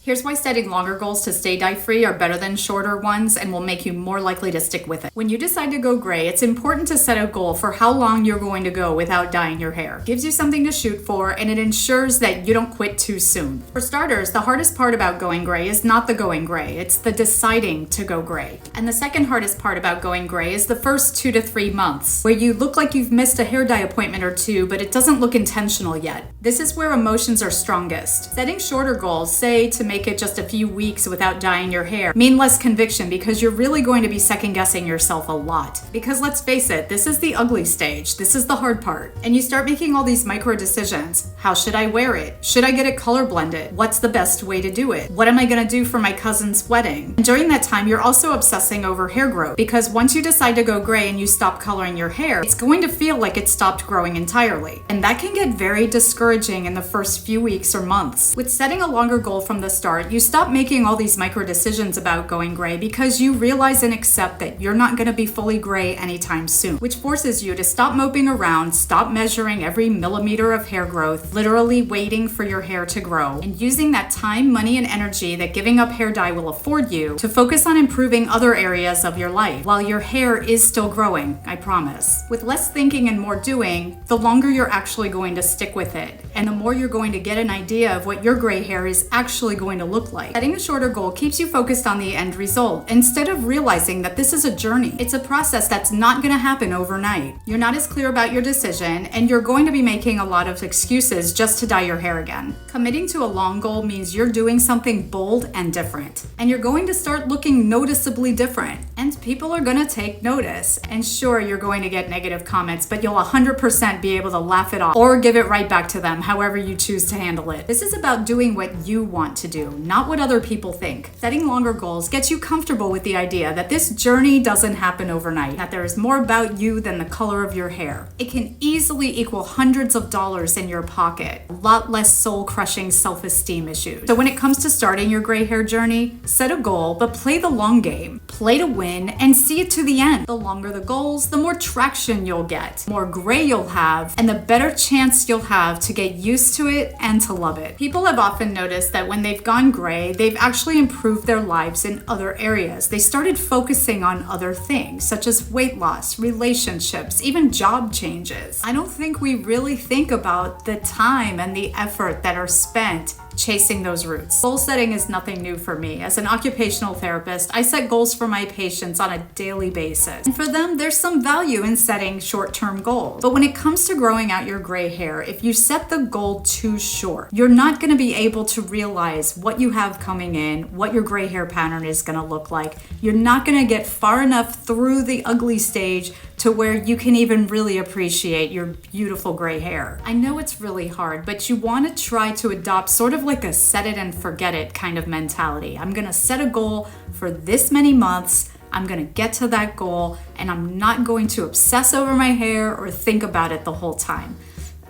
Here's why setting longer goals to stay dye-free are better than shorter ones and will make you more likely to stick with it. When you decide to go gray, it's important to set a goal for how long you're going to go without dyeing your hair. It gives you something to shoot for, and it ensures that you don't quit too soon. For starters, the hardest part about going gray is not the going gray, it's the deciding to go gray. And the second hardest part about going gray is the first 2 to 3 months, where you look like you've missed a hair dye appointment or two, but it doesn't look intentional yet. This is where emotions are strongest. Setting shorter goals, say to make it just a few weeks without dyeing your hair, mean less conviction because you're really going to be second guessing yourself a lot. Because let's face it, this is the ugly stage. This is the hard part. And you start making all these micro decisions. How should I wear it? Should I get it color blended? What's the best way to do it? What am I gonna do for my cousin's wedding? And during that time, you're also obsessing over hair growth, because once you decide to go gray and you stop coloring your hair, it's going to feel like it stopped growing entirely. And that can get very discouraging in the first few weeks or months. With setting a longer goal from the start, you stop making all these micro decisions about going gray because you realize and accept that you're not gonna be fully gray anytime soon, which forces you to stop moping around, stop measuring every millimeter of hair growth, literally waiting for your hair to grow, and using that time, money, and energy that giving up hair dye will afford you to focus on improving other areas of your life while your hair is still growing, I promise. With less thinking and more doing, the longer you're actually going to stick with it, and the more you're going to get an idea of what your gray hair is actually going to look like. Setting a shorter goal keeps you focused on the end result instead of realizing that this is a journey. It's a process that's not going to happen overnight. You're not as clear about your decision, and you're going to be making a lot of excuses just to dye your hair again. Committing to a long goal means you're doing something bold and different, and you're going to start looking noticeably different, and people are going to take notice. And sure, you're going to get negative comments, but you'll 100% be able to laugh it off or give it right back to them, however you choose to handle it. This is about doing what you want to do, not what other people think. Setting longer goals gets you comfortable with the idea that this journey doesn't happen overnight, that there is more about you than the color of your hair. It can easily equal hundreds of dollars in your pocket, a lot less soul-crushing self-esteem issues. So when it comes to starting your gray hair journey, set a goal, but play the long game. Play to win and see it to the end. The longer the goals, the more traction you'll get, the more gray you'll have, and the better chance you'll have to get used to it and to love it. People have often noticed that when they've gone gray, they've actually improved their lives in other areas. They started focusing on other things, such as weight loss, relationships, even job changes. I don't think we really think about the time and the effort that are spent chasing those roots. Goal setting is nothing new for me. As an occupational therapist, I set goals for my patients on a daily basis. And for them, there's some value in setting short-term goals. But when it comes to growing out your gray hair, if you set the goal too short, you're not going to be able to realize what you have coming in, what your gray hair pattern is going to look like. You're not going to get far enough through the ugly stage to where you can even really appreciate your beautiful gray hair. I know it's really hard, but you want to try to adopt sort of like a set it and forget it kind of mentality. I'm gonna set a goal for this many months, I'm gonna get to that goal, and I'm not going to obsess over my hair or think about it the whole time.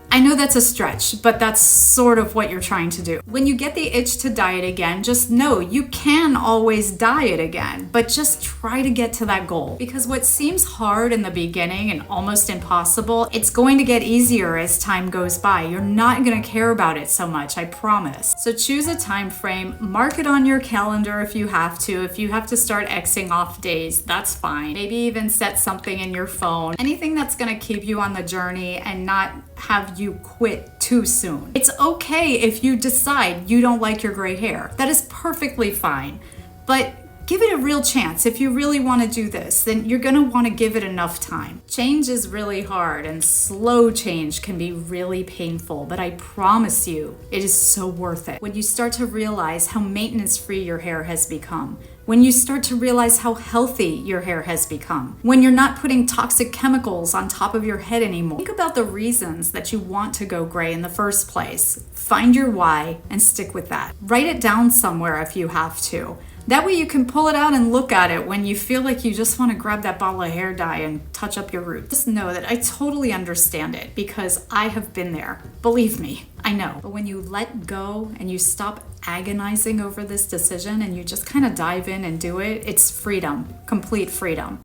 I know that's a stretch, but that's sort of what you're trying to do. When you get the itch to dye it again, just know you can always dye it again, but just try to get to that goal. Because what seems hard in the beginning and almost impossible, it's going to get easier as time goes by. You're not gonna care about it so much, I promise. So choose a time frame, mark it on your calendar if you have to. If you have to start Xing off days, that's fine. Maybe even set something in your phone. Anything that's gonna keep you on the journey and not have you quit too soon. It's okay if you decide you don't like your gray hair. That is perfectly fine. But give it a real chance. If you really want to do this, then you're going to want to give it enough time. Change is really hard, and slow change can be really painful, but I promise you, it is so worth it. When you start to realize how maintenance-free your hair has become, when you start to realize how healthy your hair has become, when you're not putting toxic chemicals on top of your head anymore. Think about the reasons that you want to go gray in the first place. Find your why and stick with that. Write it down somewhere if you have to. That way you can pull it out and look at it when you feel like you just want to grab that bottle of hair dye and touch up your roots. Just know that I totally understand it because I have been there. Believe me, I know. But when you let go and you stop agonizing over this decision and you just kind of dive in and do it, it's freedom, complete freedom.